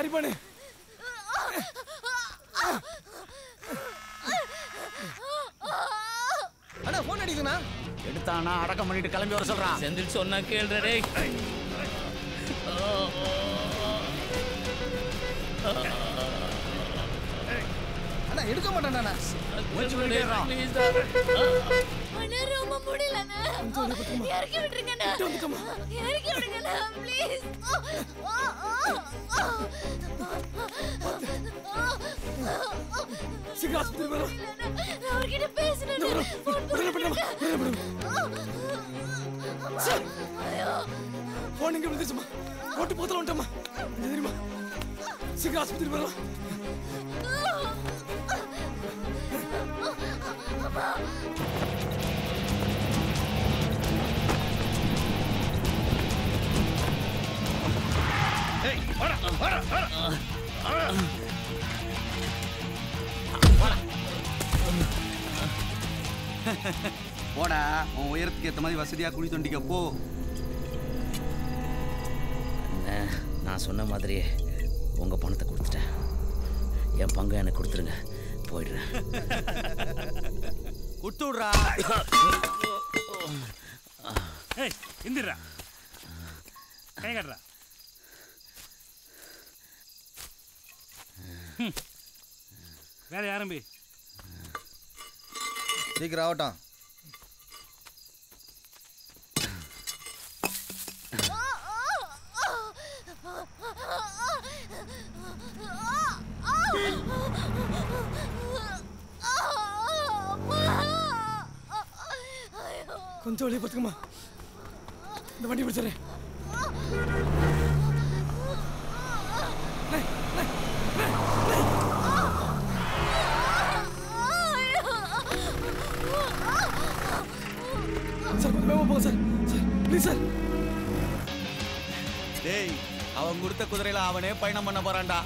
சரி பண்ணு. அண்ணா போன் அடிக்குதுண்ணா. எடுத்தானா அடக்கம் பண்ணிட்டு கிளம்பி வர சொல்றான். செந்தில் சொன்னா கேளுடா டேய். அண்ணா எடுக்க மாட்டானா? மூச்சு விடுறான். ப்ளீஸ் அண்ணா ரொம்ப முடியலண்ணா. இறக்கி விட்டுருங்கண்ணா. இறக்கி விடுங்கண்ணா ப்ளீஸ். சீக்கிரம் ஆஸ்பத்திரி வர. நான் அவர்கிட்ட பேசணும். போன் இங்க விழுந்துச்சுமா. போட்டு போத்தல வந்துட்டோமா. தெரியுமா? சீக்கிரம் ஆஸ்பத்திரி வரலாம். ஏய் வாடா வாடா வாடா. போடா உன் உயரத்துக்கு ஏற்ற மாதிரி வசதியா குழி தோண்டிக்க போ. நான் சொன்ன மாதிரியே உங்க பணத்தை கொடுத்துட்டேன். என் பங்கு எனக்கு கொடுத்துருங்க. போயிடுறேன். குடுத்து விடுறா. ஏய் இந்திரா கை கட்டுறா. வேற ஆரம்பி. சீக்கிரம் ஆகட்டும். கொஞ்சம் வெளியே பார்த்துக்கம்மா. இந்த வண்டி பிடிச்சிடுறேன். சார் கொஞ்சம் வேகமாக போங்க சார். Sir please sir. டேய் அவன் கொடுத்த குதிரையில அவனே பயணம் பண்ண போறான்டா.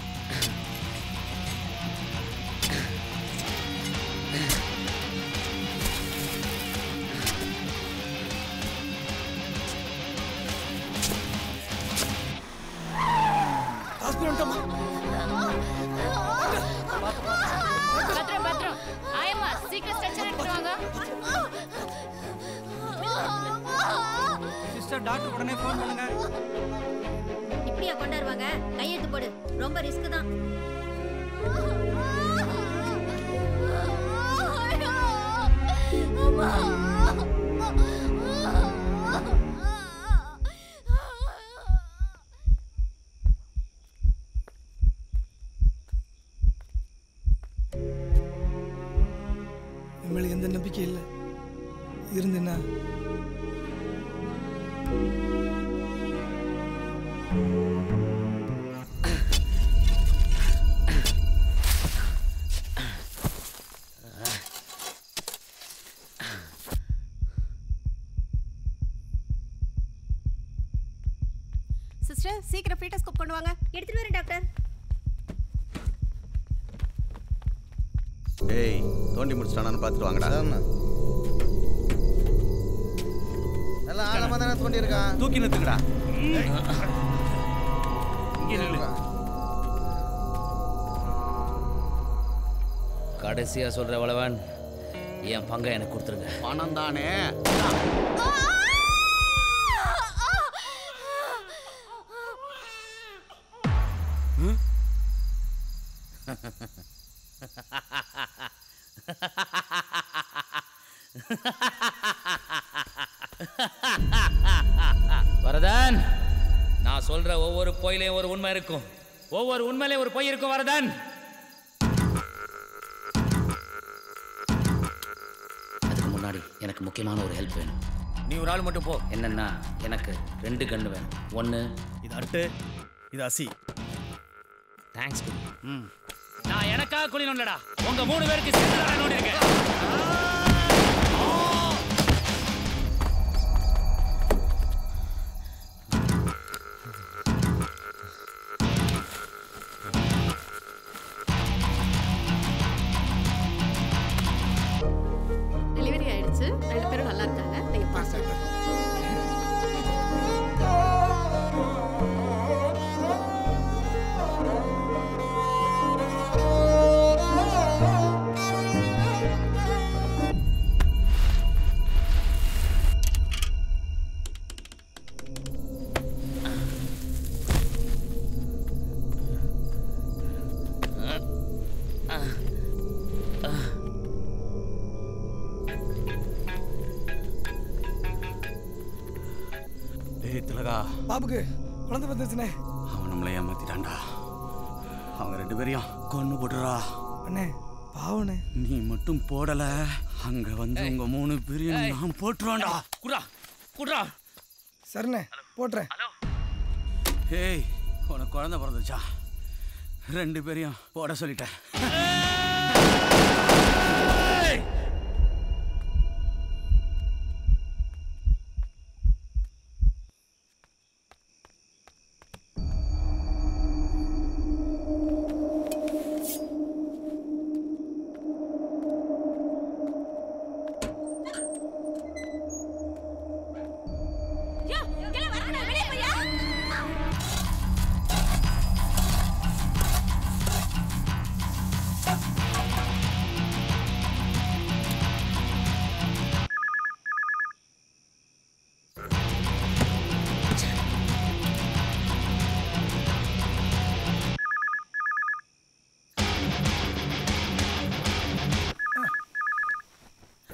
பத்திரம் பத்திரம். ஆயம்மா சீக்கிரம் ஸ்ட்ரெச்சர் எடுத்துட்டு வாங்க. சிஸ்டர் டாக்டர் உடனே ஃபோன் பண்ணுங்க. இப்படியா கொண்டாருவாங்க? கையெழுத்து போடு. ரொம்ப ரிஸ்க் தான். அம்மா நம்மளுக்கு எந்த நம்பிக்கை இல்லை இருந்துன்னா சிஸ்டர் சீக்கிரம் ஃபீட்டோஸ்கோப் கொண்டு வாங்க. எடுத்துட்டு வரேன் டாக்டர். டேய் தோண்டி முடிச்சிட்டானான்னு பார்த்துட்டு வாங்கடா. நல்லா ஆழமா தானே தோண்டி இருக்கான். தூக்கி நிறுத்துங்கடா. இங்கே நில்லு. கடைசியா சொல்ற வளவன் என் பங்கை எனக்கு கொடுத்துருங்க. பணம் தானே. வரதன், நான் சொல்ற ஒவ்வொரு பொய்லையும் ஒரு உண்மை இருக்கும். ஒவ்வொரு உண்மையிலையும் ஒரு பொய் இருக்கும் வரதன். அதுக்கு முன்னாடி எனக்கு முக்கியமான ஒரு ஹெல்ப் வேணும். நீ ஒரு ஆள் மட்டும் போ. என்னன்னா எனக்கு 2 கன்று வேணும். ஒன்று இது அட்டு, இது அசி. தேங்க்ஸ். நான் எனக்காக குளிக்கணும்லடா, உங்க 3 பேருக்கு சேர்த்து நோடி இருக்கேன். டெலிவரி ஆயிடுச்சு. 2 பேரும் நல்லா இருக்காங்க. நீங்க பாருங்க. தியாகா பாபுக்கு குழந்தை வந்துருச்சுண்ணே. அவன் நம்மளை ஏமாத்திட்டான்டா. அவங்க 2 பேரையும் கொன்னு போட்டுறா. அண்ணே பாவண்ணே. நீ மட்டும் போடல, அங்க வந்து உங்க 3 பேரையும் நான் போட்டுருவான்டா. குட்ரா குட்ரா. சரிண்ணே போட்டுறேன். ஏய், உனக்கு குழந்தை பிறந்துச்சா? 2 பேரையும் போட சொல்லிட்டேன்.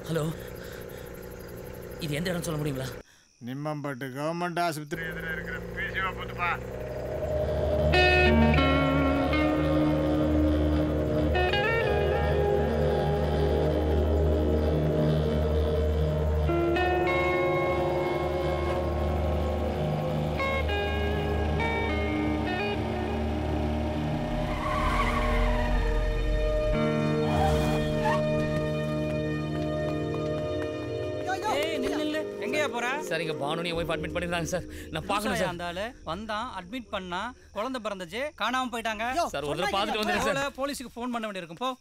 ஹலோ, இது எந்த இடம் சொல்ல முடியுங்களா? நிம்மம்பட்டு கவர்மெண்ட் ஆஸ்பத்திரி எதிர இருக்கிற பிசிஓ பூத்துப்பா. சார், இங்க பானுனி ஒய்ஃப் அட்மிட் பண்ணிருக்காங்க சார். நான் பார்க்கணும் சார். அந்த ஆளு வந்தான், அட்மிட் பண்ணா, குழந்தை பிறந்துச்சு, காணாம போயிட்டாங்க சார். ஒரு தடவை பார்த்துட்டு வந்துடுங்க சார். போலீஸுக்கு ஃபோன் பண்ண வேண்டியிருக்கும். போ.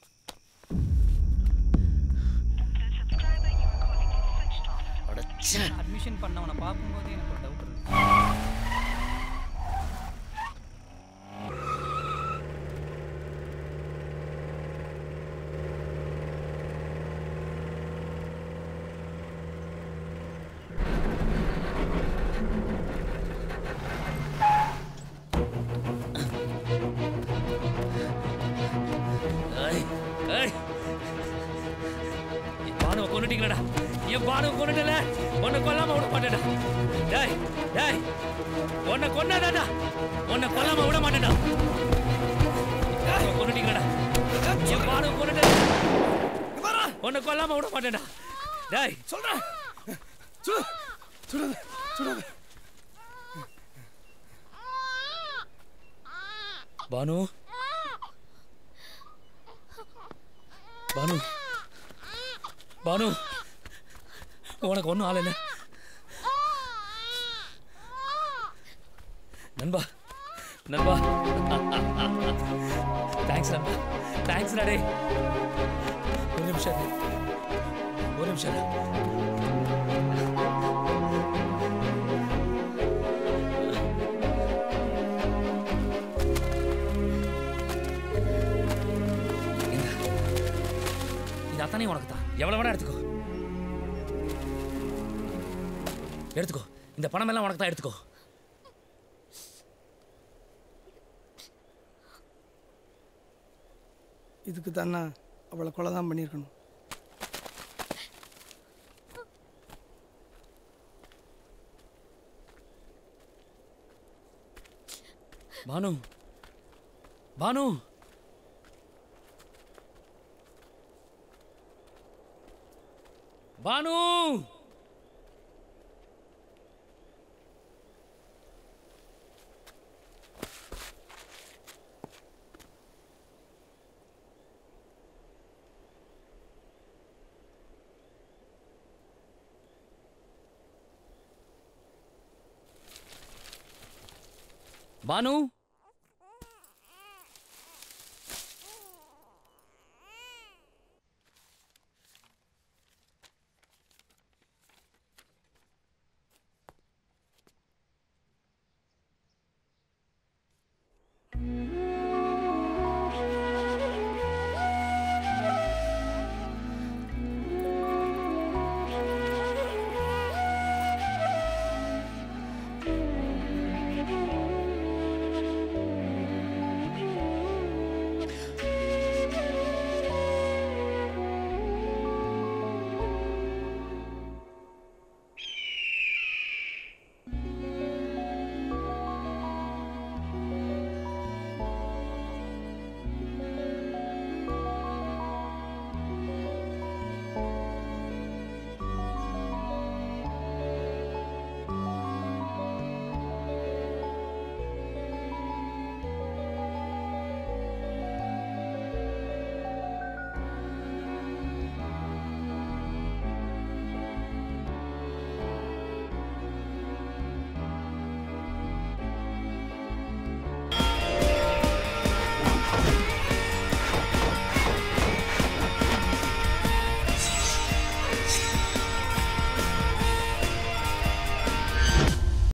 அட்மிஷன் பண்ணவனை பார்க்கும்போது எனக்கு ஒரு டவுட் இருக்கு. பானுவை கொண்டுட்டீங்களா? என் பானுவை கொண்டுட்டல, உன்னை கொல்லாம விட மாட்டேடா. டேய் டேய், உன்னை கொண்டாடா, உன்னை கொல்லாம விட மாட்டேடா. கொண்டுட்டீங்களா? என் பானுவை கொண்டுட்டல, உன்னை கொல்லாம விட மாட்டேடா. டேய் சொல்றேன். சுடாத சுடாத. பானு பானு பானு, உனக்கு ஒன்றும் ஆள் இல்லை நண்பா. நண்பா தேங்க்ஸ் நண்பா, தேங்க்ஸ் டே. ஒரு நிமிஷம் ஒரு நிமிஷம். இது அத்தனை உனக்கு தான். எவ்வளவு வேணா எடுத்துக்கோ, எடுத்துக்கோ. இந்த பணம் எல்லாம் உனக்கு தான், எடுத்துக்கோ. இதுக்கு தானே அவளை கொலை தான் பண்ணியிருக்கணும். பானு பானு பானு பானு